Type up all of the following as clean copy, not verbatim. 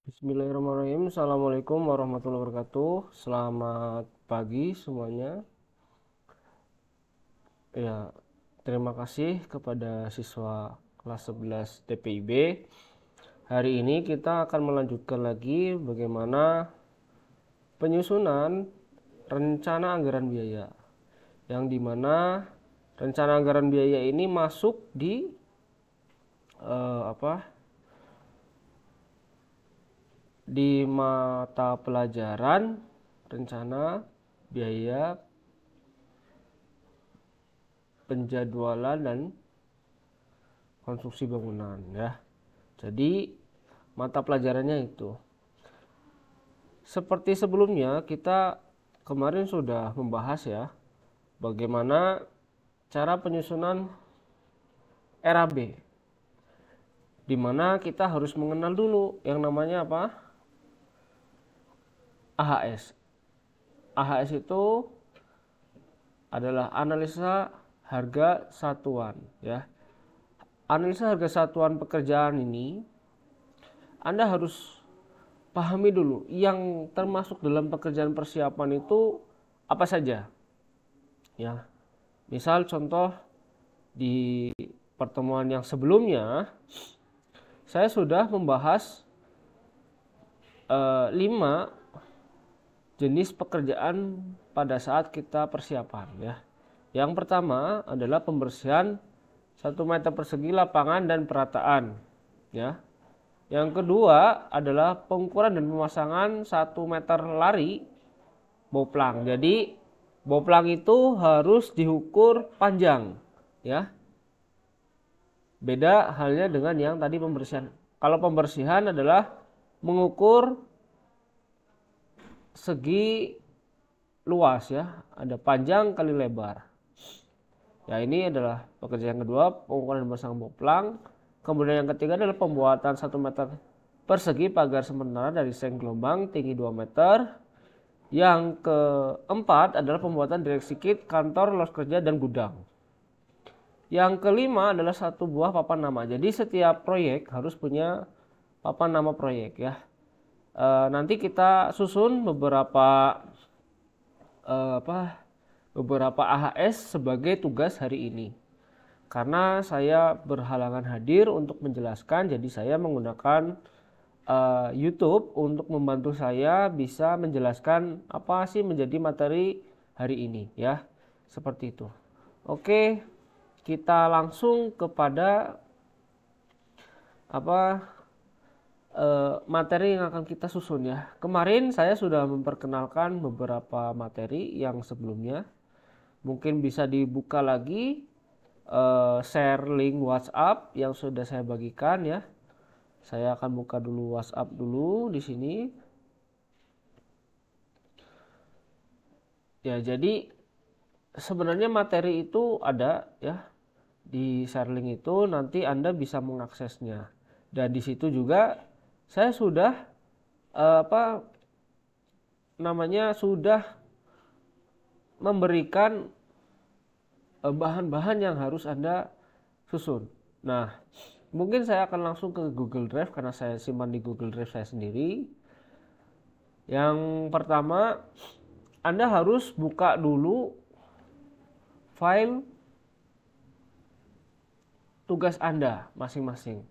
Bismillahirrahmanirrahim. Assalamualaikum warahmatullahi wabarakatuh. Selamat pagi semuanya. Ya, terima kasih kepada siswa kelas 11 TPIB. Hari ini kita akan melanjutkan lagi bagaimana penyusunan rencana anggaran biaya. Yang dimana rencana anggaran biaya ini masuk di di mata pelajaran rencana biaya, penjadwalan dan konstruksi bangunan ya. Jadi mata pelajarannya itu seperti sebelumnya kita kemarin sudah membahas ya bagaimana cara penyusunan RAB, dimana kita harus mengenal dulu yang namanya apa? AHS. AHS itu adalah analisa harga satuan ya. Analisa harga satuan pekerjaan ini Anda harus pahami dulu yang termasuk dalam pekerjaan persiapan itu apa saja ya. Misal contoh di pertemuan yang sebelumnya saya sudah membahas 5 jenis pekerjaan pada saat kita persiapan ya. Yang pertama adalah pembersihan 1 meter persegi lapangan dan perataan ya. Yang kedua adalah pengukuran dan pemasangan 1 meter lari boplang. Jadi boplang itu harus diukur panjang ya. Beda halnya dengan yang tadi pembersihan. Kalau pembersihan adalah mengukur segi luas ya, ada panjang kali lebar. Ya, ini adalah pekerjaan yang kedua, pengukuran dan pemasangan boplang. Kemudian yang ketiga adalah pembuatan 1 meter persegi pagar sementara dari seng gelombang tinggi 2 meter. Yang keempat adalah pembuatan direksi kit, kantor, los kerja, dan gudang. Yang kelima adalah 1 buah papan nama. Jadi setiap proyek harus punya papan nama proyek ya. Nanti kita susun beberapa beberapa AHS sebagai tugas hari ini. Karena saya berhalangan hadir untuk menjelaskan, jadi saya menggunakan YouTube untuk membantu saya bisa menjelaskan apa sih menjadi materi hari ini ya. Seperti itu. Oke, kita langsung kepada materi yang akan kita susun ya. Kemarin saya sudah memperkenalkan beberapa materi yang sebelumnya. Mungkin bisa dibuka lagi share link WhatsApp yang sudah saya bagikan ya. Saya akan buka dulu WhatsApp dulu di sini. Ya, jadi sebenarnya materi itu ada ya. Di share link itu nanti Anda bisa mengaksesnya. Dan di situ juga saya sudah sudah memberikan bahan-bahan yang harus Anda susun. Nah, mungkin saya akan langsung ke Google Drive karena saya simpan di Google Drive saya sendiri. Yang pertama, Anda harus buka dulu file tugas Anda masing-masing.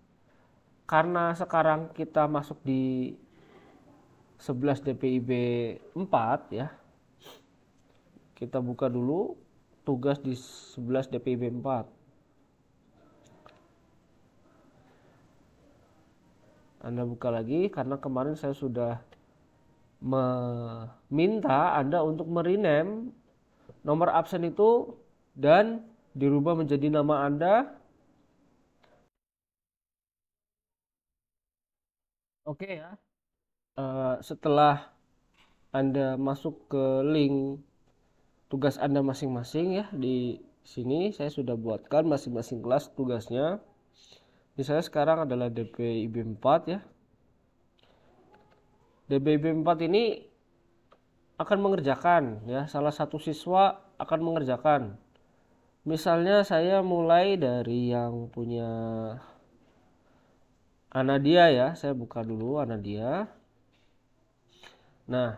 Karena sekarang kita masuk di 11 DPIB 4 ya. Kita buka dulu tugas di 11 DPIB 4. Anda buka lagi karena kemarin saya sudah meminta Anda untuk merename nomor absen itu dan dirubah menjadi nama Anda. Oke ya. Setelah Anda masuk ke link tugas Anda masing-masing ya, di sini saya sudah buatkan masing-masing kelas tugasnya. Misalnya sekarang adalah DPIB 4 ya. DPIB 4 ini akan mengerjakan ya, salah satu siswa akan mengerjakan. Misalnya saya mulai dari yang punya Anadia ya, saya buka dulu Anadia. Nah,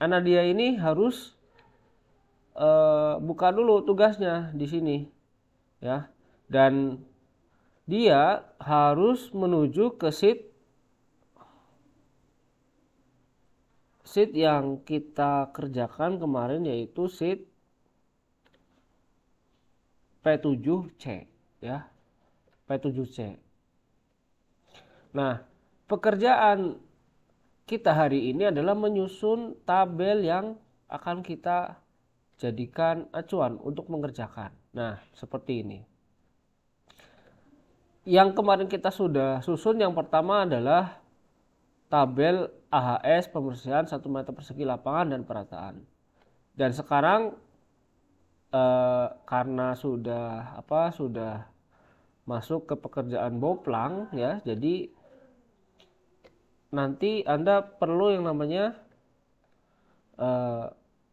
Anadia ini harus buka dulu tugasnya di sini ya. Dan dia harus menuju ke sheet yang kita kerjakan kemarin, yaitu sheet P7C ya, P7C. Nah, pekerjaan kita hari ini adalah menyusun tabel yang akan kita jadikan acuan untuk mengerjakan. Nah, seperti ini. Yang kemarin kita sudah susun, yang pertama adalah tabel AHS pembersihan 1 meter persegi lapangan dan perataan. Dan sekarang karena sudah masuk ke pekerjaan boplang ya, jadi nanti Anda perlu yang namanya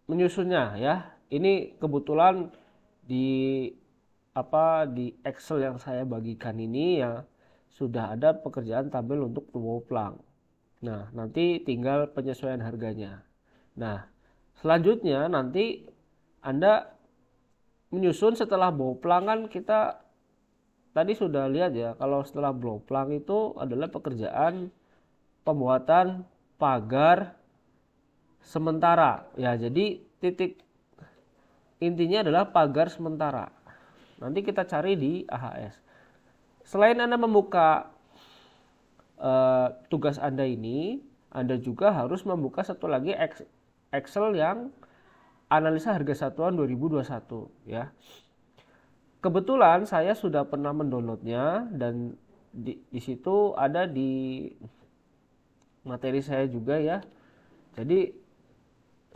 menyusunnya ya. Ini kebetulan di Excel yang saya bagikan ini ya sudah ada pekerjaan tabel untuk boplang. Nah, nanti tinggal penyesuaian harganya. Nah, selanjutnya nanti Anda menyusun setelah boplang. Kan kita tadi sudah lihat ya, kalau setelah boplang itu adalah pekerjaan pembuatan pagar sementara ya. Jadi titik intinya adalah pagar sementara. Nanti kita cari di AHS. Selain Anda membuka tugas Anda ini, Anda juga harus membuka satu lagi Excel yang analisa harga satuan 2021 ya. Kebetulan saya sudah pernah mendownloadnya, dan di situ ada di materi saya juga ya. Jadi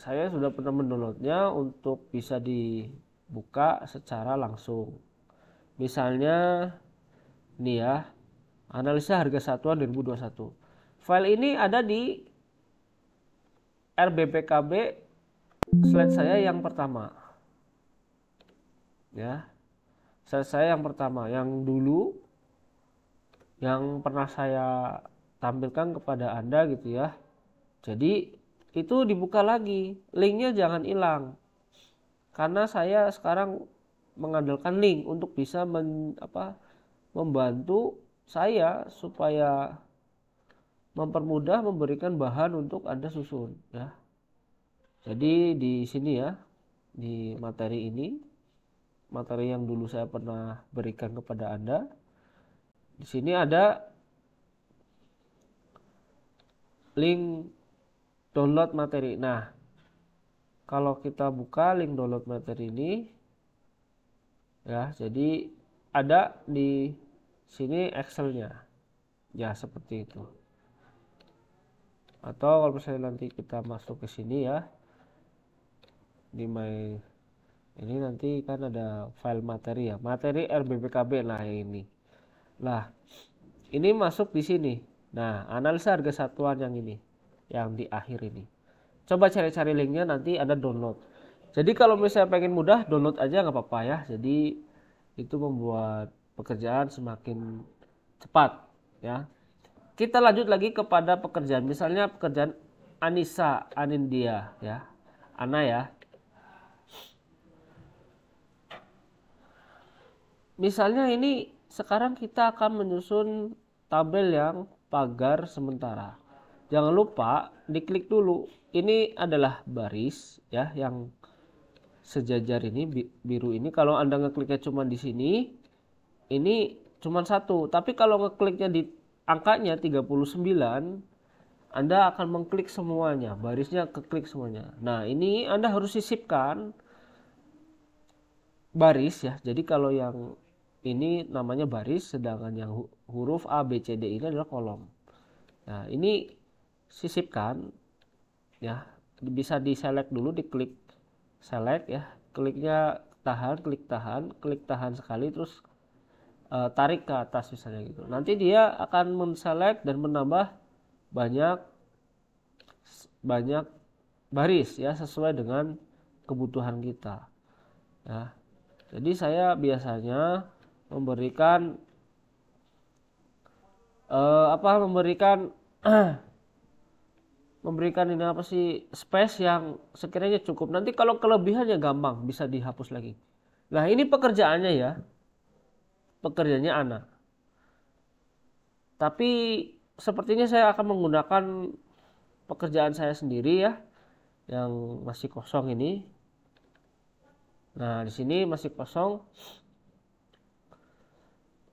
saya sudah pernah mendownloadnya untuk bisa dibuka secara langsung. Misalnya nih ya, analisa harga satuan 2021. File ini ada di RBPKB slide saya yang pertama. Ya. Slide saya yang pertama, yang dulu yang pernah saya tampilkan kepada Anda gitu ya. Jadi itu dibuka lagi, linknya jangan hilang. Karena saya sekarang mengandalkan link untuk bisa membantu saya supaya mempermudah memberikan bahan untuk Anda susun ya. Jadi di sini ya, di materi ini, materi yang dulu saya pernah berikan kepada Anda, di sini ada link download materi. Nah, kalau kita buka link download materi ini ya, jadi ada di sini Excelnya ya, seperti itu. Atau kalau misalnya nanti kita masuk ke sini ya, di my ini nanti kan ada file materi ya, materi RBPKB. Nah ini lah, ini masuk di sini. Nah, analisa harga satuan yang ini, yang di akhir ini, coba cari-cari linknya, nanti ada download. Jadi kalau misalnya pengen mudah, download aja nggak apa-apa ya. Jadi itu membuat pekerjaan semakin cepat ya. Kita lanjut lagi kepada pekerjaan, misalnya pekerjaan Anissa Anindia ya, Ana ya. Misalnya ini sekarang kita akan menyusun tabel yang pagar sementara. Jangan lupa diklik dulu. Ini adalah baris ya, yang sejajar ini biru ini. Kalau Anda ngekliknya cuma di sini, ini cuma satu. Tapi kalau ngekliknya di angkanya 39, Anda akan mengklik semuanya, barisnya keklik semuanya. Nah, ini Anda harus sisipkan baris ya. Jadi kalau yang ini namanya baris, sedangkan yang huruf A, B, C, D ini adalah kolom. Nah, ini sisipkan ya. Bisa di select dulu, diklik select ya. Kliknya tahan, klik tahan sekali, terus tarik ke atas misalnya gitu. Nanti dia akan menselect dan menambah banyak baris ya, sesuai dengan kebutuhan kita ya. Jadi saya biasanya memberikan memberikan memberikan ini apa sih, space yang sekiranya cukup. Nanti kalau kelebihannya gampang bisa dihapus lagi. Nah, ini pekerjaannya ya, pekerjaannya Ana. Tapi sepertinya saya akan menggunakan pekerjaan saya sendiri ya, yang masih kosong ini. Nah, di sini masih kosong.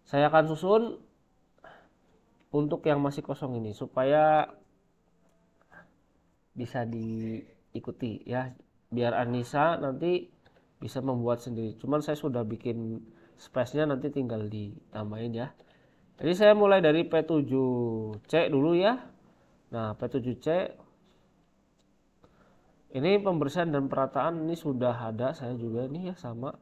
Saya akan susun untuk yang masih kosong ini supaya bisa diikuti ya. Biar Anissa nanti bisa membuat sendiri. Cuman saya sudah bikin space-nya, nanti tinggal ditambahin ya. Jadi saya mulai dari P7C dulu ya. Nah, P7C ini pembersihan dan perataan ini sudah ada saya juga nih ya, sama.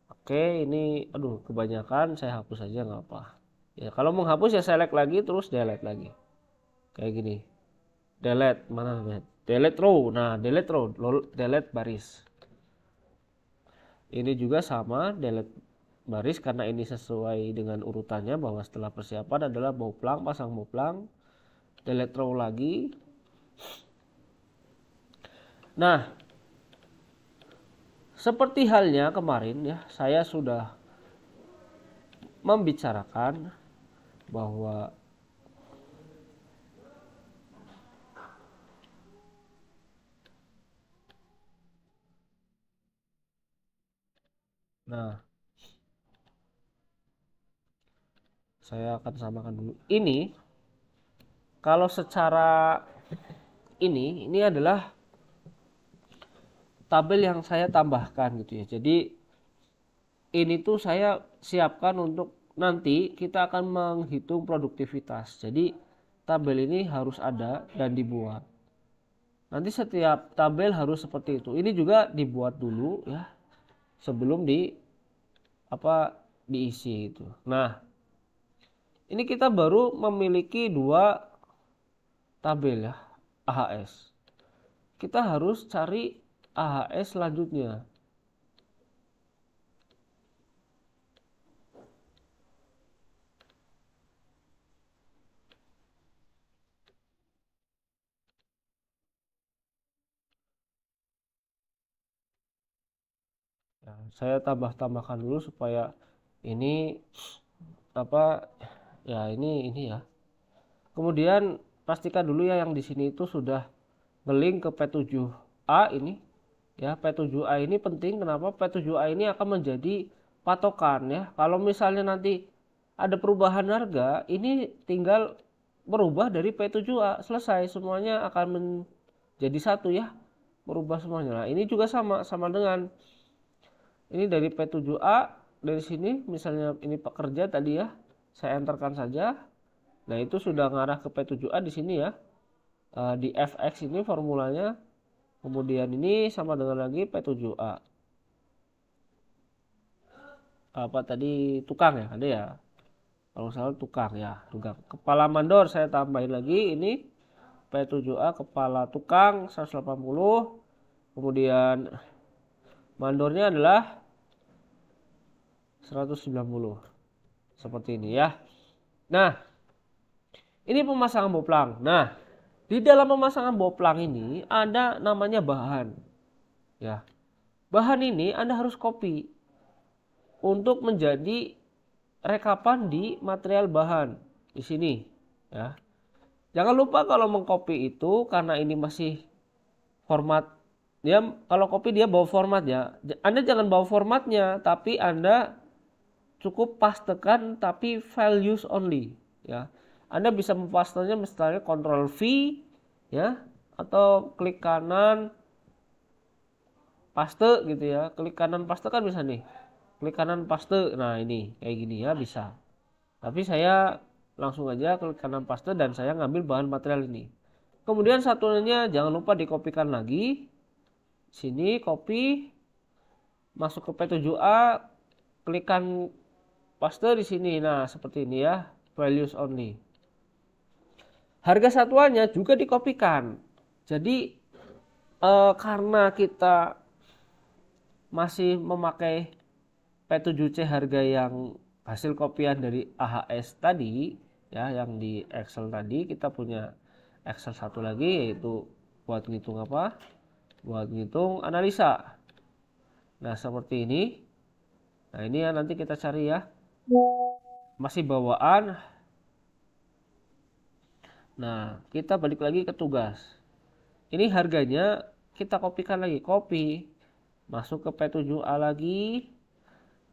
Oke, ini aduh kebanyakan, saya hapus aja nggak apa. Ya, kalau menghapus ya select lagi terus delete lagi. Kayak gini. Delete mana namanya? Delete row. Nah, delete row, delete baris. Ini juga sama, delete baris karena ini sesuai dengan urutannya bahwa setelah persiapan adalah boplang, pasang boplang. Delete row lagi. Nah, seperti halnya kemarin ya, saya sudah membicarakan bahwa nah, saya akan samakan dulu. Ini kalau secara ini adalah tabel yang saya tambahkan gitu ya. Jadi ini tuh saya siapkan untuk nanti kita akan menghitung produktivitas. Jadi tabel ini harus ada dan dibuat. Nanti setiap tabel harus seperti itu. Ini juga dibuat dulu ya sebelum diisi itu. Nah, ini kita baru memiliki dua tabel ya, AHS. Kita harus cari AHS selanjutnya. Ya, saya tambahkan dulu supaya ini apa ya, ini ya. Kemudian pastikan dulu ya yang di sini itu sudah ngelink ke P7A ini. Ya, P7A ini penting. Kenapa? P7A ini akan menjadi patokan ya. Kalau misalnya nanti ada perubahan harga, ini tinggal berubah dari P7A, selesai, semuanya akan menjadi satu ya. Merubah semuanya. Nah, ini juga sama dengan ini dari P7A, dari sini misalnya ini pekerja tadi ya. Saya enterkan saja. Nah, itu sudah ngarah ke P7A di sini ya. Di fx ini formulanya. Kemudian ini sama dengan lagi P7A. Apa tadi, tukang ya, ada ya. Kalau salah tukang ya, tukang. Kepala mandor saya tambahin lagi ini P7A kepala tukang 180. Kemudian mandornya adalah 190. Seperti ini ya. Nah, ini pemasangan boplang. Nah, di dalam pemasangan boplang ini ada namanya bahan. Ya. Bahan ini Anda harus copy untuk menjadi rekapan di material bahan di sini ya. Jangan lupa kalau mengcopy itu, karena ini masih format dia, kalau copy dia bawa format ya. Anda jangan bawa formatnya, tapi Anda cukup pastekan tapi file use only ya. Anda bisa mempastenya misalnya Ctrl V ya, atau klik kanan paste gitu ya. Klik kanan paste kan bisa nih. Klik kanan paste. Nah, ini kayak gini ya bisa. Tapi saya langsung aja klik kanan paste dan saya ngambil bahan material ini. Kemudian satunya jangan lupa dikopikan lagi. Sini copy, masuk ke P7A, klikkan paste di sini. Nah, seperti ini ya, values only. Harga satuannya juga dikopikan. Jadi karena kita masih memakai P7C harga yang hasil kopian dari AHS tadi, ya, yang di Excel tadi kita punya Excel satu lagi, yaitu buat ngitung apa? Buat ngitung analisa. Nah, seperti ini. Nah, ini ya nanti kita cari ya. Masih bawaan. Nah, kita balik lagi ke tugas. Ini harganya kita kopikan lagi. Copy. Masuk ke P7A lagi.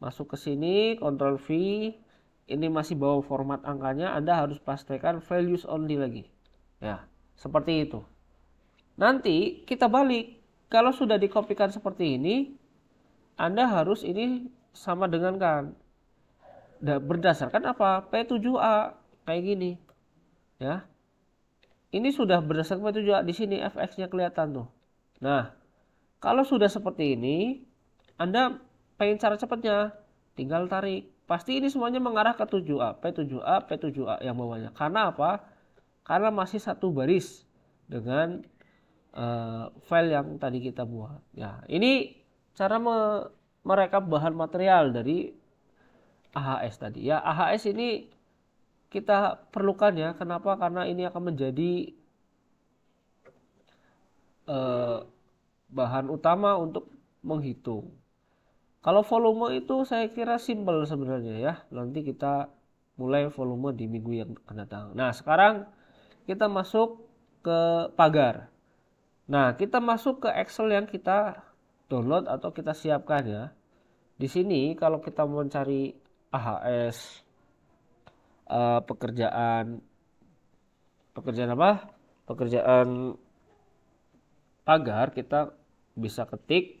Masuk ke sini, Ctrl V. Ini masih bawa format angkanya, Anda harus pastikan values only lagi. Ya, seperti itu. Nanti kita balik. Kalau sudah dikopikan seperti ini, Anda harus ini sama dengan kan. Berdasarkan apa? P7A kayak gini. Ya. Ini sudah berdasarkan P7A, di sini fx-nya kelihatan tuh. Nah, kalau sudah seperti ini, Anda pengen cara cepatnya, tinggal tarik. Pasti ini semuanya mengarah ke 7A, P7A, P7A yang bawahnya. Karena apa? Karena masih satu baris dengan file yang tadi kita buat. Ya, ini cara merekap bahan material dari AHS tadi. Ya, AHS ini kita perlukan ya. Kenapa? Karena ini akan menjadi bahan utama untuk menghitung. Kalau volume itu saya kira simpel sebenarnya ya. Nanti kita mulai volume di minggu yang akan datang. Nah, sekarang kita masuk ke pagar. Nah, kita masuk ke Excel yang kita download atau kita siapkan ya. Di sini kalau kita mau mencari AHS pekerjaan apa? Pekerjaan pagar, kita bisa ketik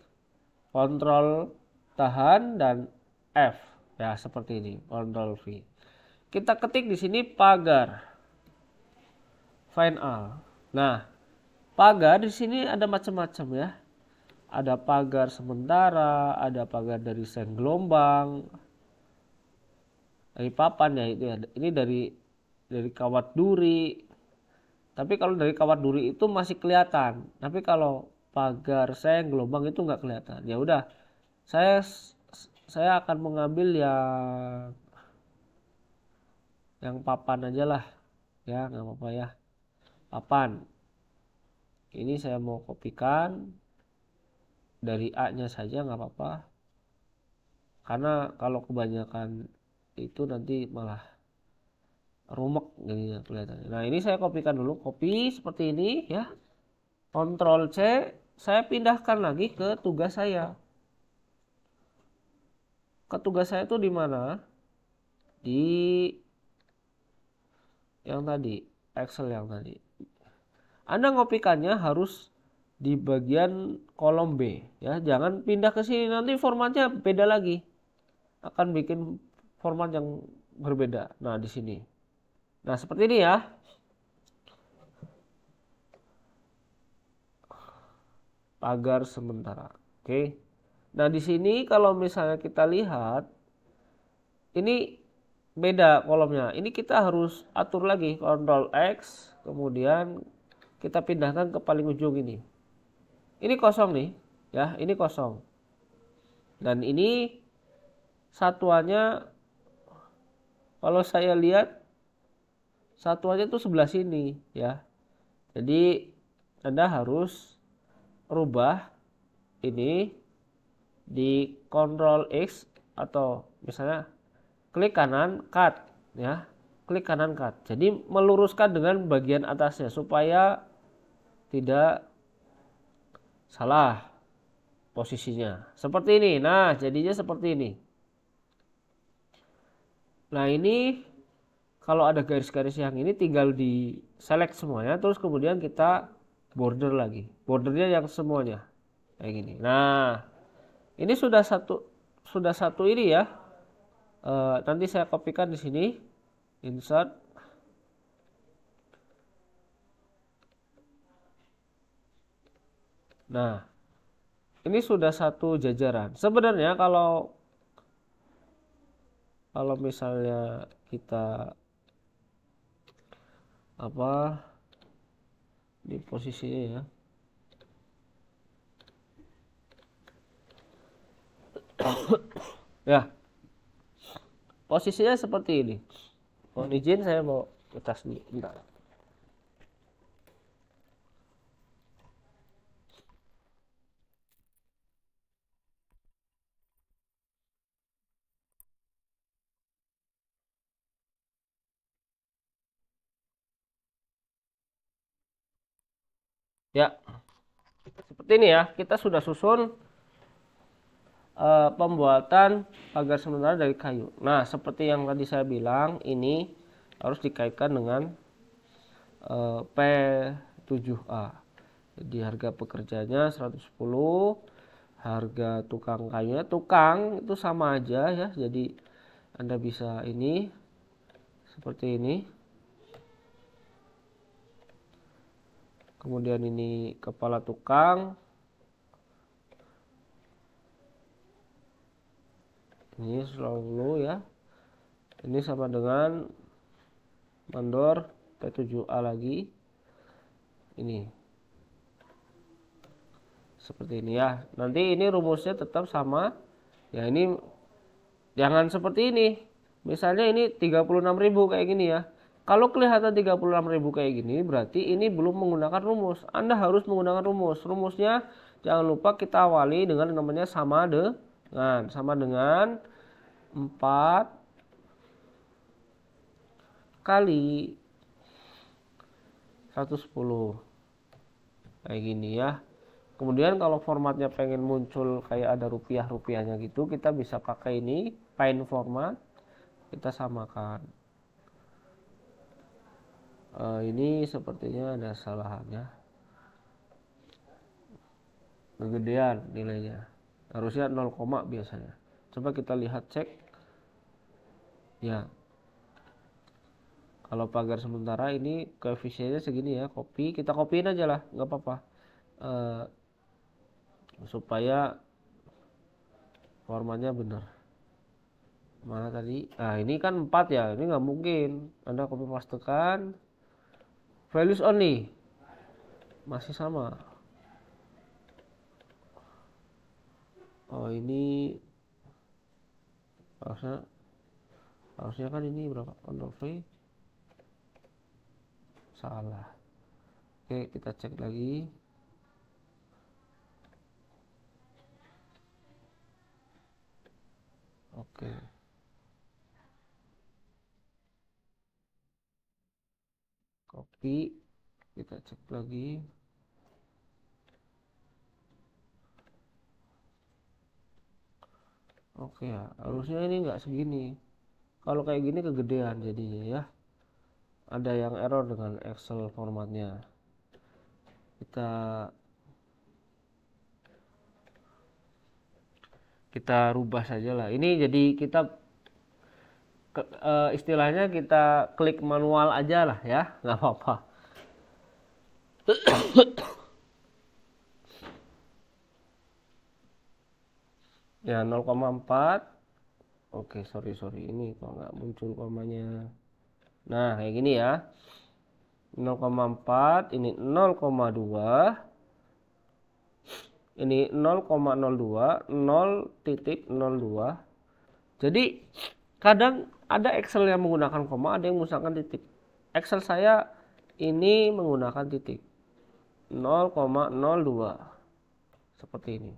Ctrl tahan dan F ya, seperti ini, Ctrl V. Kita ketik di sini pagar final. Nah, pagar di sini ada macam-macam ya. Ada pagar sementara, ada pagar dari sen gelombang, dari papan ya itu ya. Ini dari kawat duri. Tapi kalau dari kawat duri itu masih kelihatan. Tapi kalau pagar sen gelombang itu nggak kelihatan. Ya udah, saya akan mengambil yang papan aja lah ya, nggak apa-apa ya, papan. Ini saya mau kopikan dari A nya saja, nggak apa-apa, karena kalau kebanyakan itu nanti malah rumek jadinya kelihatannya. Nah, ini saya kopikan dulu, copy seperti ini ya, Ctrl C. Saya pindahkan lagi ke tugas saya. Ke tugas saya itu di mana? Di yang tadi, Excel yang tadi. Anda ngopikannya harus di bagian kolom B ya, jangan pindah ke sini, nanti formatnya beda lagi, akan bikin format yang berbeda. Nah, di sini. Nah, seperti ini ya. Pagar sementara. Oke. Nah, di sini kalau misalnya kita lihat ini beda kolomnya. Ini kita harus atur lagi, Ctrl X, kemudian kita pindahkan ke paling ujung ini. Ini kosong nih, ya, ini kosong. Dan ini satuannya, kalau saya lihat satuannya tuh sebelah sini, ya. Jadi Anda harus rubah ini di Ctrl X, atau misalnya klik kanan cut, ya. Klik kanan cut. Jadi meluruskan dengan bagian atasnya supaya tidak salah posisinya. Seperti ini. Nah, jadinya seperti ini. Nah, ini kalau ada garis-garis yang ini tinggal di select semuanya, terus kemudian kita border lagi. Bordernya yang semuanya kayak gini. Nah, ini sudah satu ini ya. Nanti saya kopikan di sini. Insert. Nah, ini sudah satu jajaran. Sebenarnya kalau misalnya kita apa di posisinya ya. Ya. Posisinya seperti ini. Mohon izin saya mau ke tas dulu bentar. Ya, seperti ini ya. Kita sudah susun pembuatan pagar sementara dari kayu. Nah, seperti yang tadi saya bilang, ini harus dikaitkan dengan P7A. Jadi harga pekerjanya 110, harga tukang kayunya, tukang itu sama aja ya. Jadi Anda bisa ini seperti ini. Kemudian ini kepala tukang. Ini selalu ya. Ini sama dengan mandor P7A lagi. Ini. Seperti ini ya. Nanti ini rumusnya tetap sama. Ya ini jangan seperti ini. Misalnya ini 36.000 kayak gini ya. Kalau kelihatan 36.000 kayak gini, berarti ini belum menggunakan rumus. Anda harus menggunakan rumus. Rumusnya jangan lupa kita awali dengan namanya sama dengan 4 kali 110. Kayak gini ya. Kemudian kalau formatnya pengen muncul kayak ada rupiah-rupiahnya gitu, kita bisa pakai ini, find format. Kita samakan. Ini sepertinya ada kesalahannya. Kegedean nilainya. Harusnya 0, biasanya. Coba kita lihat cek. Ya. Kalau pagar sementara ini koefisiennya segini ya, kita copyin aja lah, nggak apa-apa. Supaya formatnya benar. Mana tadi? Nah, ini kan 4 ya, ini nggak mungkin. Anda copy pastekan. Values only. Masih sama. Oh, ini harusnya kan ini berapa? Control V. Salah. Oke, kita cek lagi. Oke. Copy. Kita cek lagi. Oke ya, harusnya ini nggak segini. Kalau kayak gini kegedean jadinya ya. Ada yang error dengan Excel formatnya. Kita rubah saja lah. Ini jadi kita istilahnya kita klik manual aja lah ya, nggak apa-apa. Ya 0,4. Oke, sorry ini kok nggak muncul komanya. Nah kayak gini ya, 0,4, ini 0,2, ini 0,02, 0,02. Jadi kadang ada Excel yang menggunakan koma, ada yang menggunakan titik. Excel saya ini menggunakan titik 0,02 seperti ini.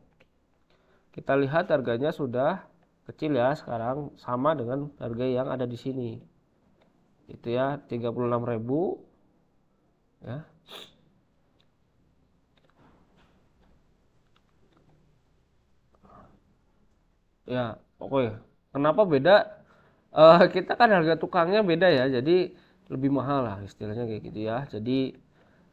Kita lihat harganya sudah kecil ya, sekarang sama dengan harga yang ada di sini. Itu ya 36.000 ya. Ya, oke. Kenapa beda? Kita kan harga tukangnya beda ya, jadi lebih mahal lah istilahnya kayak gitu ya. Jadi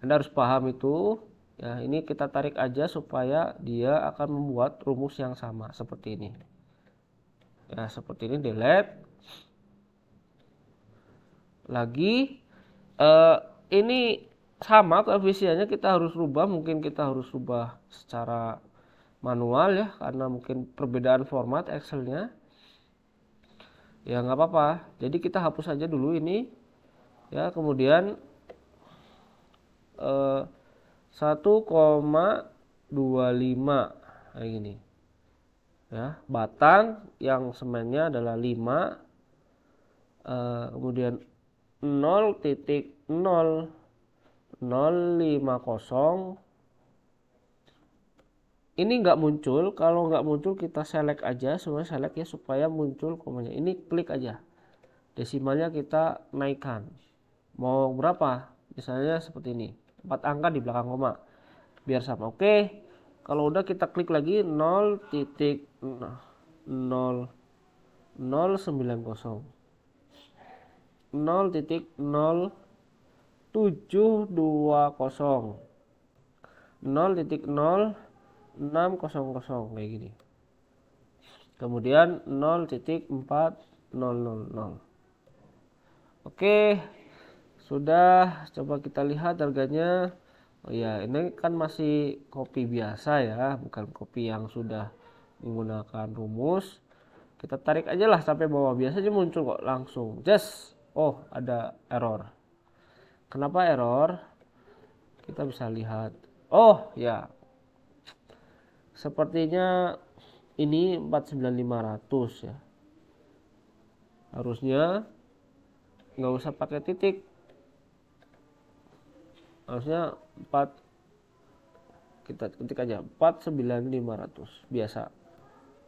Anda harus paham itu. Ya, ini kita tarik aja supaya dia akan membuat rumus yang sama seperti ini. Ya, seperti ini, delete. Lagi ini sama koefisiennya kita harus rubah, mungkin kita harus rubah secara manual ya, karena mungkin perbedaan format Excelnya. Ya nggak apa-apa, jadi kita hapus aja dulu ini ya, kemudian 1,25 kayak gini ya, batang yang semennya adalah 5, kemudian 0.0050. Ini nggak muncul. Kalau nggak muncul kita select aja, semua select ya supaya muncul komanya. Ini klik aja, desimalnya kita naikkan. Mau berapa? Misalnya seperti ini, 4 angka di belakang koma, biar sama. Oke, kalau udah kita klik lagi 0.0090, 0.0720, 0.0600 kayak gini. Kemudian 0.4000. Oke, sudah. Coba kita lihat harganya. Oh ya, ini kan masih kopi biasa ya, bukan kopi yang sudah menggunakan rumus. Kita tarik aja lah sampai bawah, biasanya muncul kok langsung. Just, oh ada error. Kenapa error? Kita bisa lihat. Oh ya, sepertinya ini 49500 ya. Harusnya nggak usah pakai titik, harusnya 4, kita ketik aja 49500 biasa.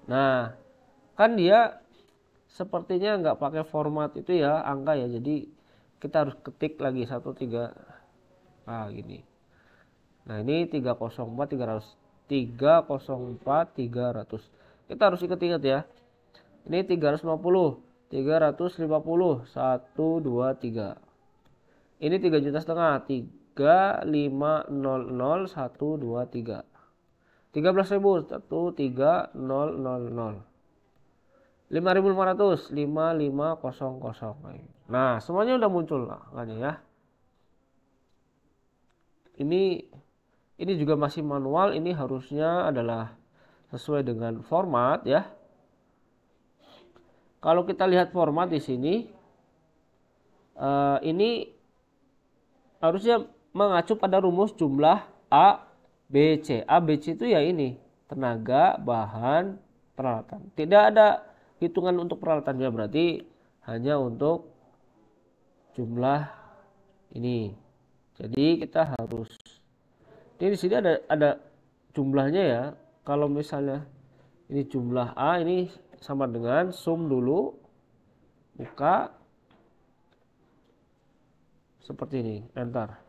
Nah, kan dia sepertinya nggak pakai format itu ya, angka ya, jadi kita harus ketik lagi 13, gini. Nah, ini 304 300, 304 300. Kita harus ingat-ingat ya. Ini 350 350 1 2 3. Ini 3,5 juta, 3500 1 2 3. 13.000 13000, 5.500 5500. Nah, semuanya udah muncul lah kan ya. Ini juga masih manual, ini harusnya adalah sesuai dengan format ya. Kalau kita lihat format di sini, ini harusnya mengacu pada rumus jumlah A, B, C. A, B, C itu ya ini, tenaga, bahan, peralatan. Tidak ada hitungan untuk peralatannya, berarti hanya untuk jumlah ini. Jadi kita harus, ini di sini ada jumlahnya ya. Kalau misalnya ini jumlah A, ini sama dengan sum dulu, buka seperti ini, enter.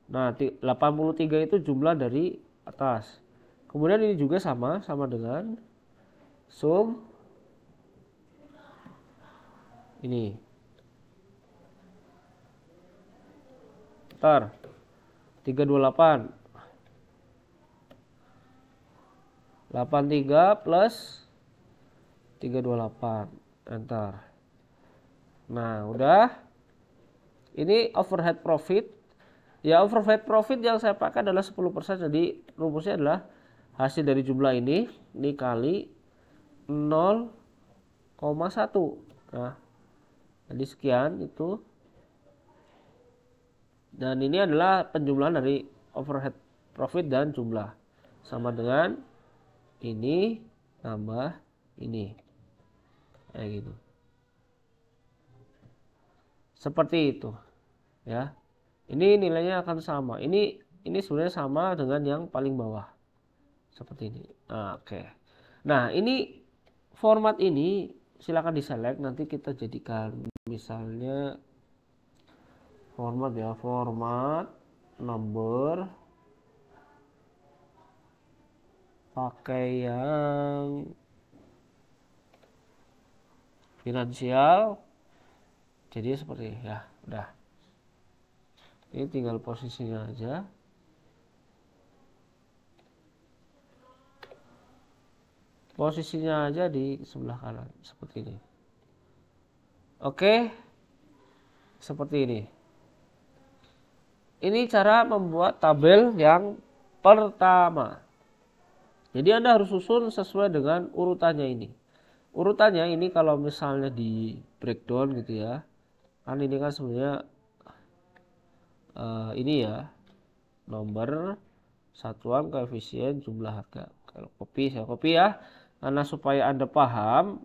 Nah, 83 itu jumlah dari atas. Kemudian ini juga sama dengan sum ini. Enter. 328. 83 plus 328. Enter. Nah, udah. Ini overhead profit. Ya, overhead profit yang saya pakai adalah 10%. Jadi rumusnya adalah hasil dari jumlah ini kali 0,1. Nah, jadi sekian itu. Dan ini adalah penjumlahan dari overhead profit dan jumlah. Sama dengan ini tambah ini. Kayak gitu. Seperti itu. Ya. Ini nilainya akan sama. Ini sebenarnya sama dengan yang paling bawah. Seperti ini. Nah, oke. Nah, ini format ini silakan diselect, nanti kita jadikan misalnya format ya, format number, pakai yang finansial. Jadi seperti ya, udah. Ini tinggal posisinya aja. Posisinya aja di sebelah kanan seperti ini. Oke. Seperti ini. Ini cara membuat tabel yang pertama. Jadi Anda harus susun sesuai dengan urutannya ini. Urutannya ini kalau misalnya di breakdown gitu ya. Kan ini kan sebenarnya ini ya, nomor, satuan, koefisien, jumlah harga. Kalau kopi saya copy ya, karena supaya Anda paham.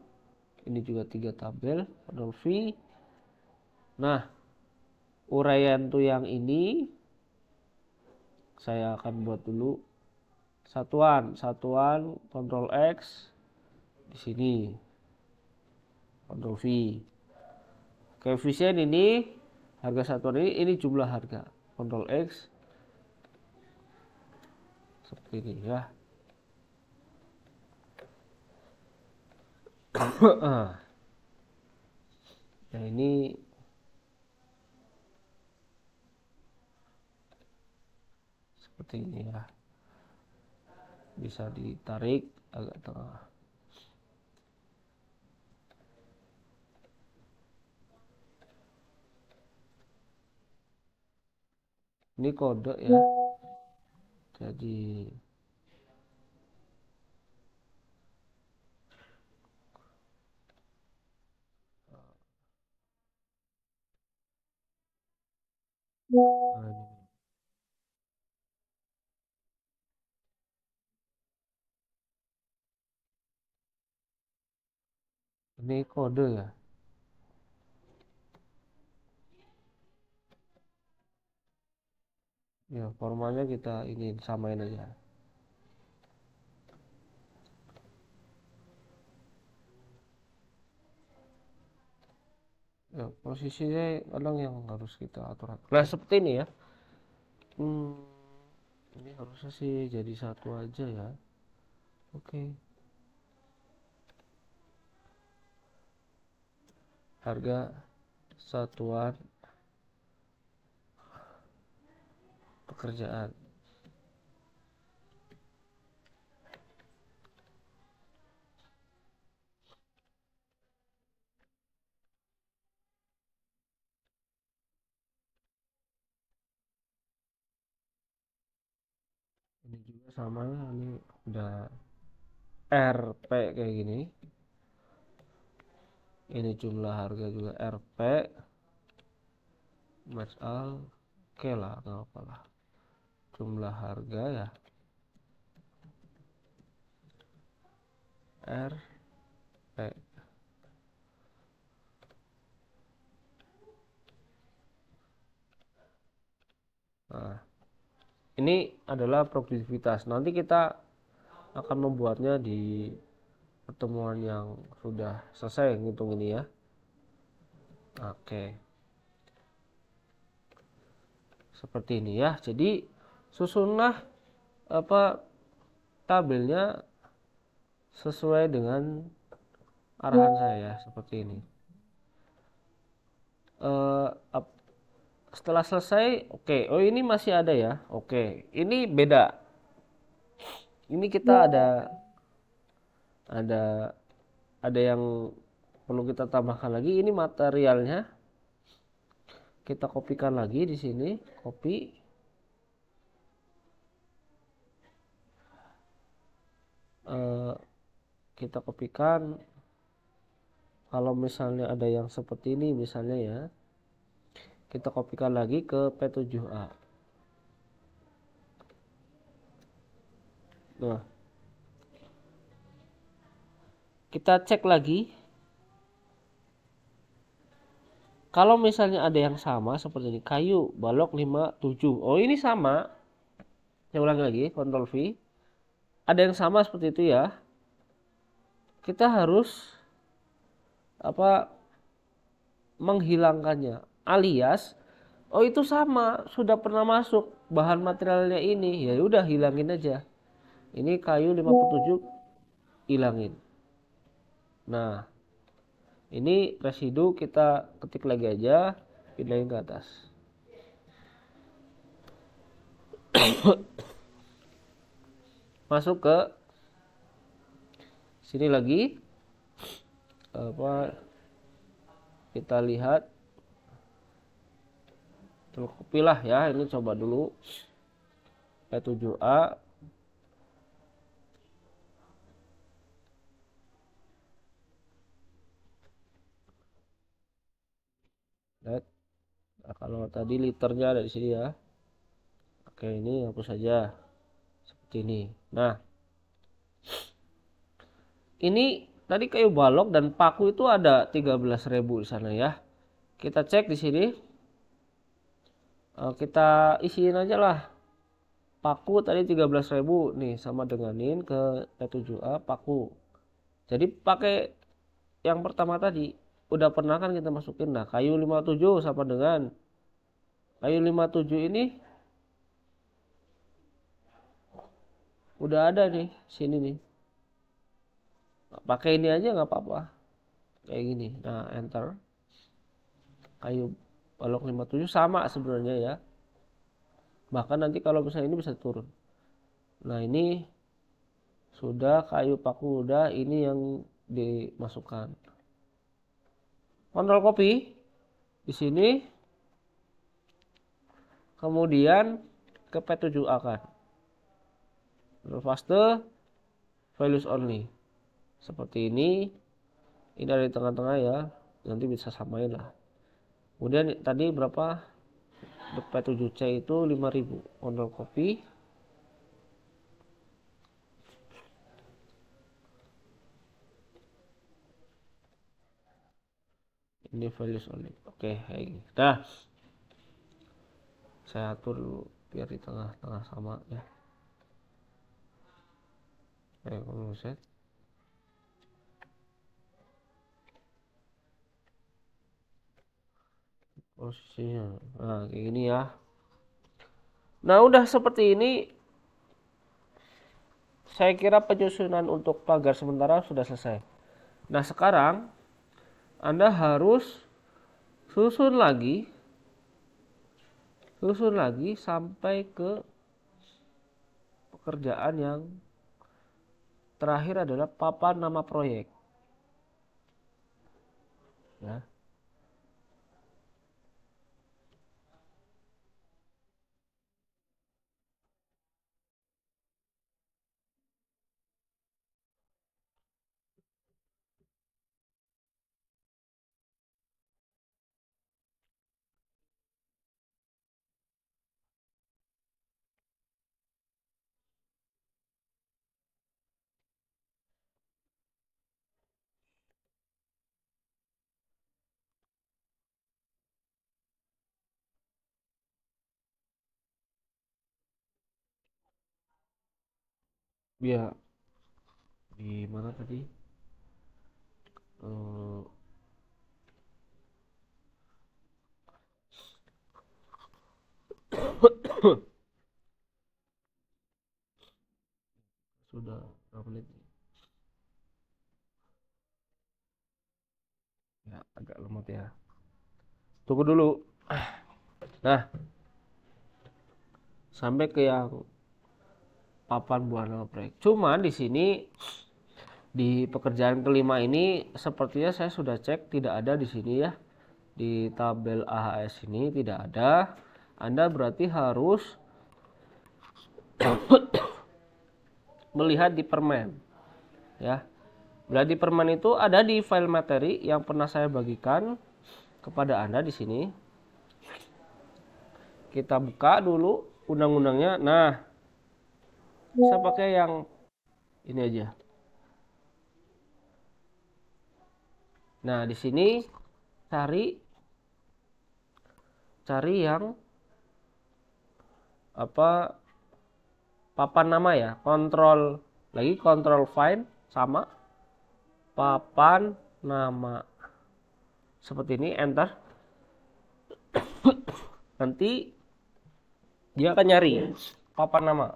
Ini juga 3 tabel, control V. Nah, uraian tuh yang ini saya akan buat dulu satuan Ctrl X di sini, Ctrl V. Koefisien ini harga satuan ini jumlah harga, Ctrl X seperti ini ya. Nah ini seperti ini ya, bisa ditarik agak tengah. Ini kode ya, jadi nah, ini kode ya. Ya formatnya kita ini samain aja. Ya posisinya kadang yang harus kita atur. Nah seperti ini ya. Ini harusnya sih jadi satu aja ya. Oke. Harga satuan pekerjaan. Ini juga sama, ini udah RP kayak gini. Ini jumlah harga juga RP. Match all. Oke lah, nggak apa lah. Jumlah harga ya. RP. Nah, ini adalah produktivitas. Nanti kita akan membuatnya di pertemuan yang sudah selesai ngitung ini ya. Oke. Seperti ini ya. Jadi susunlah tabelnya sesuai dengan arahan saya seperti ini. Setelah selesai, oke. Oh ini masih ada ya. Oke. Ini beda. Ini kita ada ada yang perlu kita tambahkan lagi. Ini materialnya kita kopikan lagi di sini. Copy. Kita kopikan. Kalau misalnya ada yang seperti ini misalnya ya, kita kopikan lagi ke P7A. Nah, kita cek lagi. Kalau misalnya ada yang sama seperti ini, kayu balok 57. Oh, ini sama. Saya ulangi lagi, Ctrl V. Ada yang sama seperti itu ya. Kita harus menghilangkannya. Alias, oh itu sama, sudah pernah masuk bahan materialnya ini. Ya udah hilangin aja. Ini kayu 57 hilangin. Nah, ini residu kita ketik lagi aja, pindahin ke atas. Masuk ke sini lagi. Kita lihat. Copy lah ya, ini coba dulu P7A. Lihat. Nah, kalau tadi liternya ada di sini ya. Oke, ini hapus saja seperti ini. Nah, ini tadi kayu balok dan paku itu ada 13.000 di sana ya. Kita cek di sini. Kita isiin aja lah. Paku tadi 13.000 nih, sama denganin ke T7A paku. Jadi pakai yang pertama tadi, udah pernah kan kita masukin. Nah, kayu 57 sama dengan kayu 57 ini udah ada nih sini nih. Pakai ini aja nggak apa-apa, kayak gini. Nah, enter. Kayu balok 57 sama sebenarnya ya, bahkan nanti kalau misalnya ini bisa turun. Nah, ini sudah kayu paku, udah, ini yang dimasukkan. Kontrol copy di sini, kemudian ke P7A kan. Paste values only. Seperti ini dari tengah-tengah ya, nanti bisa samain lah. Kemudian tadi berapa, P7C itu 5000. Kontrol copy, ini values only. Oke, kayak gini. Nah, saya atur dulu biar di tengah-tengah sama ya. Ayo set posisinya. Nah, kayak gini ya. Nah, udah seperti ini, saya kira penyusunan untuk pagar sementara sudah selesai. Nah, sekarang Anda harus susun lagi sampai ke pekerjaan yang terakhir adalah papan nama proyek ya. Ya, di mana tadi? Eh, sudah berapa menit? Ya, agak lemot ya. Tunggu dulu. Nah, sampai ke yang papan buah nama proyek. Cuman di sini di pekerjaan kelima ini sepertinya saya sudah cek tidak ada di sini ya. Di tabel AHS ini tidak ada. Anda berarti harus melihat di permen ya. Bila di permen itu ada di file materi yang pernah saya bagikan kepada Anda di sini. Kita buka dulu undang-undangnya. Nah, saya pakai yang ini aja. Nah, di sini cari yang apa, papan nama ya. Kontrol find sama papan nama. Seperti ini, enter. Nanti dia akan nyari papan nama.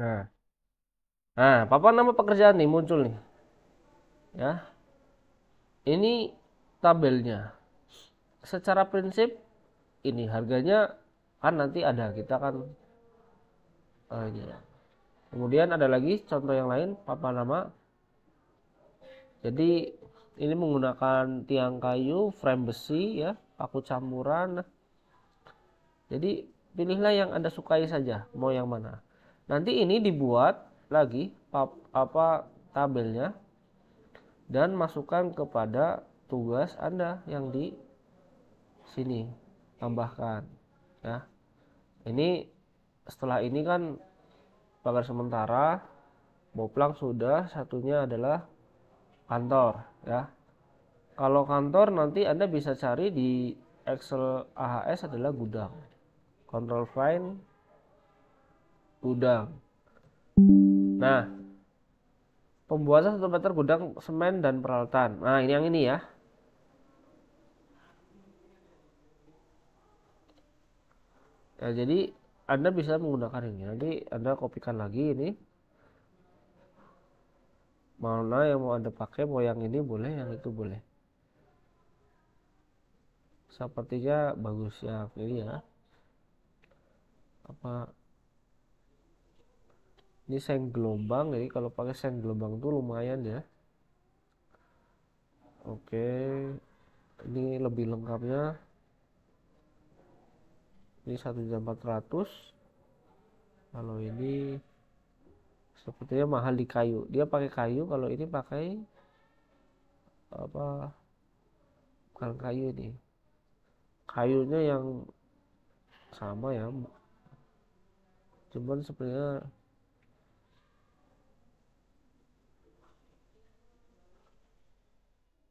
Nah, papan nama pekerjaan nih muncul nih. Ya. Ini tabelnya. Secara prinsip ini harganya kan nanti ada, kita kan ya. Kemudian ada lagi contoh yang lain, papan nama. Jadi ini menggunakan tiang kayu, frame besi ya, paku campuran. Jadi pilihlah yang Anda sukai saja, mau yang mana. Nanti ini dibuat lagi tabelnya dan masukkan kepada tugas Anda yang di sini, tambahkan ya. Ini setelah ini kan pagar sementara, boplang sudah, satunya adalah kantor ya. Kalau kantor nanti Anda bisa cari di Excel AHS adalah gudang. Control find gudang. Nah, pembuatan 1 meter gudang semen dan peralatan. Nah, ini yang ini ya. Ya, jadi Anda bisa menggunakan ini. Nanti Anda kopikan lagi ini. Mana yang mau Anda pakai, mau yang ini boleh, yang itu boleh. Sepertinya bagus ya ini ya. Apa ini seng gelombang, jadi kalau pakai seng gelombang tuh lumayan ya. Oke, ini lebih lengkapnya. Ini 1.400.000. Kalau ini sepertinya mahal di kayu. Dia pakai kayu, kalau ini pakai apa? Bukan kayu ini. Kayunya yang sama ya. Cuman sebenarnya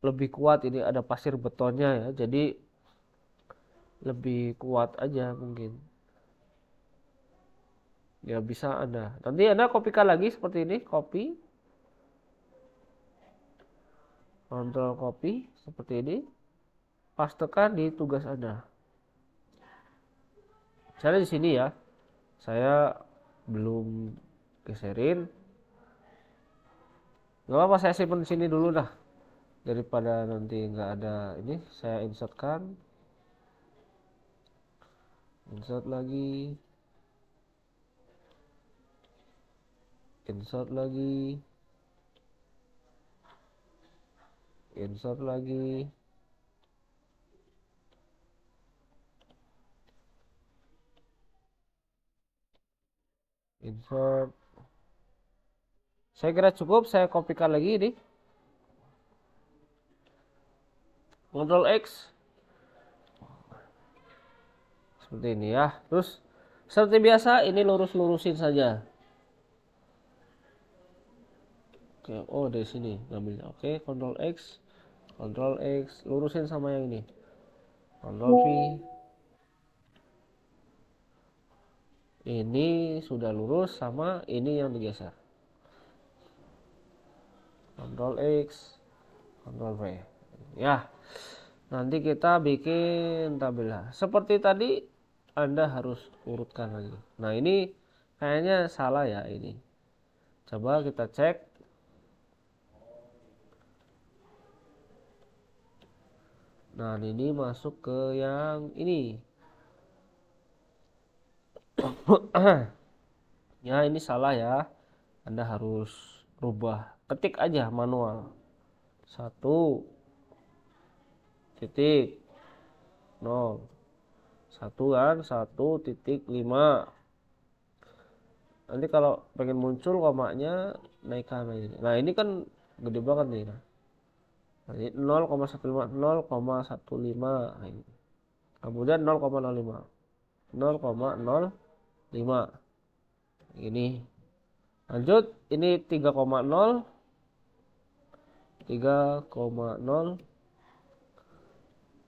lebih kuat, ini ada pasir betonnya ya. Jadi lebih kuat aja mungkin. Ya bisa Anda. Nanti Anda kopikan lagi seperti ini, copy, Ctrl copy seperti ini. Pastekan di tugas Anda. Misalnya di sini ya. Saya belum geserin. Gak apa-apa, saya simpan di sini dulu dah. Daripada nanti nggak ada ini, saya insertkan. Insert lagi. Insert lagi. Insert lagi. Insert. Saya kira cukup, saya kopikan lagi ini. Ctrl X. Seperti ini ya. Terus seperti biasa ini lurus-lurusin saja. Oke, oh dari sini ngambilnya. Oke, Ctrl X. Ctrl X, lurusin sama yang ini. Ctrl V. Ini sudah lurus sama ini yang digeser. Ctrl X, Ctrl V. Ya, nanti kita bikin tabel. Seperti tadi, Anda harus urutkan lagi. Nah, ini kayaknya salah ya ini. Coba kita cek. Nah, ini masuk ke yang ini. Ya, ini salah ya. Anda harus rubah. Ketik aja manual. 1.0. 1 kan, 1.5. Nanti kalau pengen muncul komanya naikkan lagi. Nah, ini kan gede banget nih. Nah, jadi 0,15, 0,15. Nah, ini. Kemudian 0,05. 0,05. Ini. Lanjut, ini 3,0. 3,0.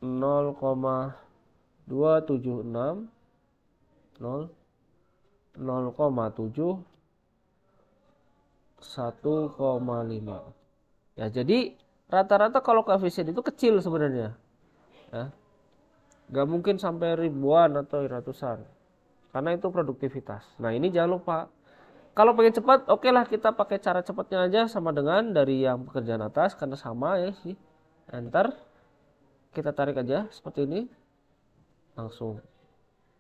0,276. 0. 0,7. 1,5. Ya, jadi rata-rata kalau koefisien itu kecil sebenarnya. Ya. Gak mungkin sampai ribuan atau ratusan. Karena itu produktivitas. Nah, ini jangan lupa. Kalau pengen cepat, oke lah kita pakai cara cepatnya aja sama dengan dari yang pekerjaan atas. Karena sama ya sih. Enter. Kita tarik aja seperti ini. Langsung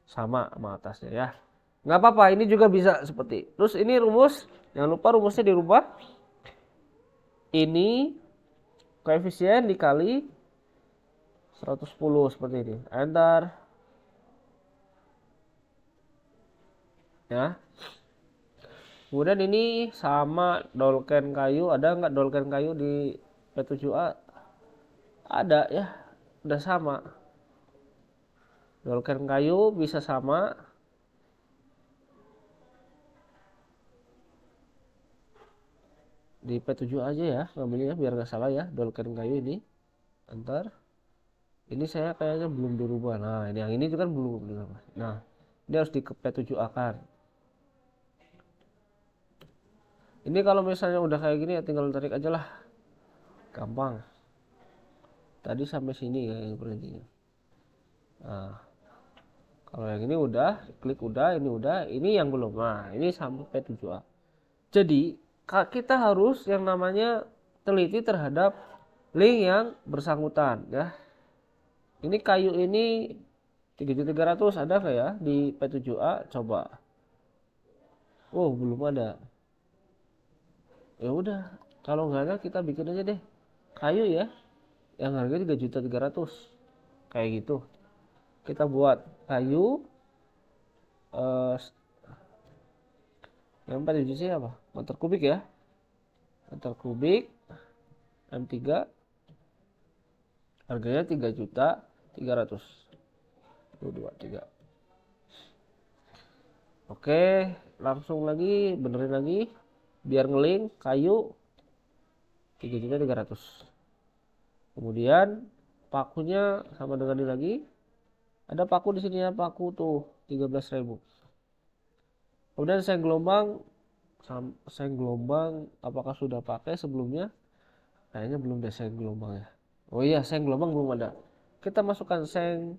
sama atasnya ya. Nggak apa-apa, ini juga bisa seperti. Terus ini rumus. Jangan lupa rumusnya dirubah. Ini koefisien dikali 110 seperti ini. Enter. Ya. Kemudian ini sama dolken kayu. Ada nggak dolken kayu di P7A? Ada ya. Udah sama. Dolken kayu bisa sama. di P7 aja ya ngambilnya biar nggak salah ya, dolken kayu ini. Antar ini saya kayaknya belum dirubah. Nah ini yang ini juga kan belum dirubah. Nah ini harus di P7 akar. Ini kalau misalnya udah kayak gini ya tinggal tarik aja lah, gampang. Tadi sampai sini kayaknya berhentinya. Nah kalau yang ini udah klik, udah ini udah, ini yang belum. Nah ini sampai P7A. Jadi kita harus yang namanya teliti terhadap link yang bersangkutan ya. Ini kayu ini 3.300 ada nggak ya di P7A? Coba. Oh belum ada. Ya udah, kalau nggak ada kita bikin aja deh kayu ya, yang harganya 3.300.000 kayak gitu. Kita buat kayu yang 4 apa? Meter kubik ya. Meter kubik M3 harganya 3.300.000. 2, 3. Oke, langsung lagi benerin lagi biar ngeling kayu 3.300.000. Kemudian pakunya sama dengan ini lagi. Ada paku di sini ya, paku tuh 13.000. Kemudian seng gelombang apakah sudah pakai sebelumnya? Kayaknya belum deh seng gelombang ya. Oh iya, seng gelombang belum ada. Kita masukkan seng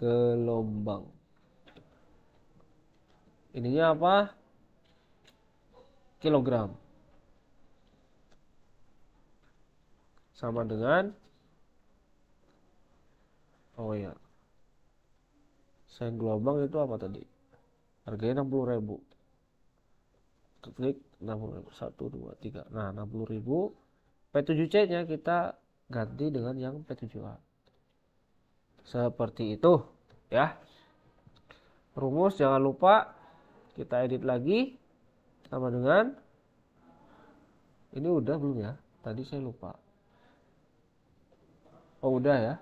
gelombang. Ininya apa? Kilogram. Sama dengan, oh iya, seng gelombang itu apa tadi? Harganya 60.000. Klik 60.000. 1, 2, 3. Nah 60.000. P7C nya kita ganti dengan yang P7A. Seperti itu ya. Rumus jangan lupa kita edit lagi sama dengan ini udah belum ya? Tadi saya lupa. Oh udah ya.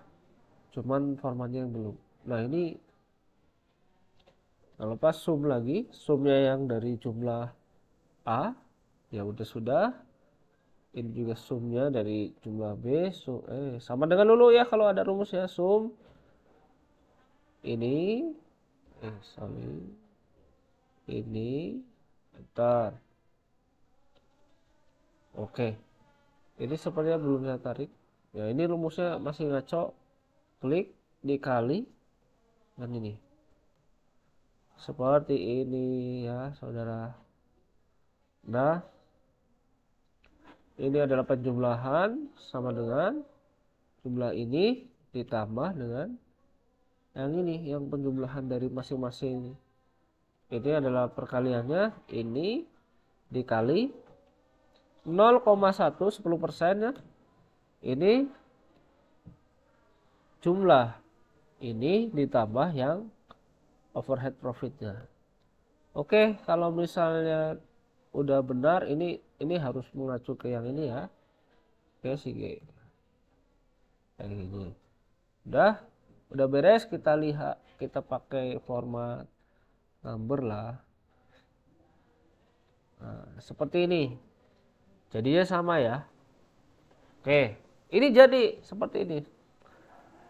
Cuman formatnya yang belum. Nah ini kalau pas zoom lagi, zoomnya yang dari jumlah A ya udah sudah. Ini juga zoomnya dari jumlah B. Sama dengan dulu ya kalau ada rumus ya, zoom ini sorry ini bentar. Oke, ini sepertinya belum saya tarik ya, ini rumusnya masih ngaco. Klik dikali dan ini seperti ini ya saudara. Nah ini adalah penjumlahan sama dengan jumlah ini ditambah dengan yang ini, yang penjumlahan dari masing-masing. Ini adalah perkaliannya, ini dikali 0,1 10% ya. Ini jumlah, ini ditambah yang overhead profitnya. Oke, kalau misalnya udah benar, ini harus mengacu ke yang ini ya. Oke sih, kayak gini. Udah beres, kita lihat, kita pakai format number lah. Nah, seperti ini. Jadinya sama ya. Oke, ini jadi seperti ini.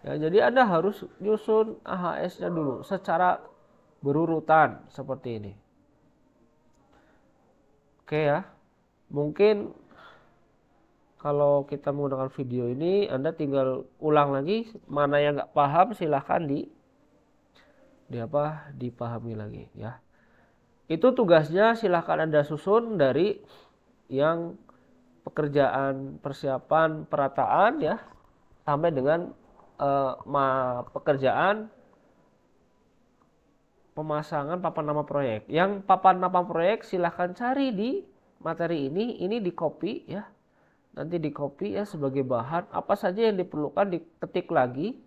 Ya, jadi Anda harus nyusun AHS-nya dulu secara berurutan seperti ini. Oke ya. Mungkin kalau kita menggunakan video ini, Anda tinggal ulang lagi, mana yang nggak paham silahkan dipahami lagi ya. Itu tugasnya silahkan Anda susun dari yang pekerjaan persiapan perataan ya, sampai dengan pekerjaan pemasangan papan nama proyek. Yang papan nama proyek silahkan cari di materi ini di copy ya. Nanti di copy ya sebagai bahan, apa saja yang diperlukan diketik lagi.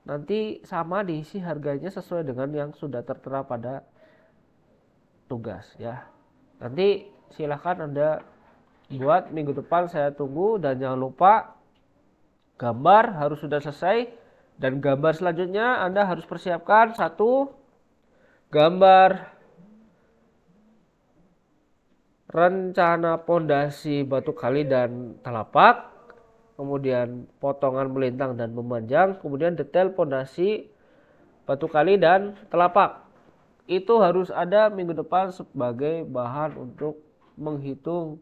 Nanti sama diisi harganya sesuai dengan yang sudah tertera pada tugas ya. Nanti silahkan Anda buat minggu depan, saya tunggu. Dan jangan lupa gambar harus sudah selesai. Dan gambar selanjutnya Anda harus persiapkan satu gambar rencana pondasi batu kali dan telapak, kemudian potongan melintang dan memanjang, kemudian detail pondasi batu kali dan telapak. Itu harus ada minggu depan sebagai bahan untuk menghitung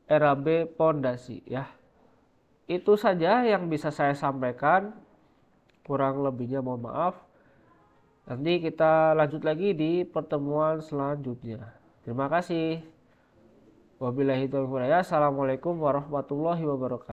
RAB pondasi ya. Itu saja yang bisa saya sampaikan. Kurang lebihnya mohon maaf. Nanti kita lanjut lagi di pertemuan selanjutnya. Terima kasih. Wabillahi taufiq wal hidayah. Assalamualaikum warahmatullahi wabarakatuh.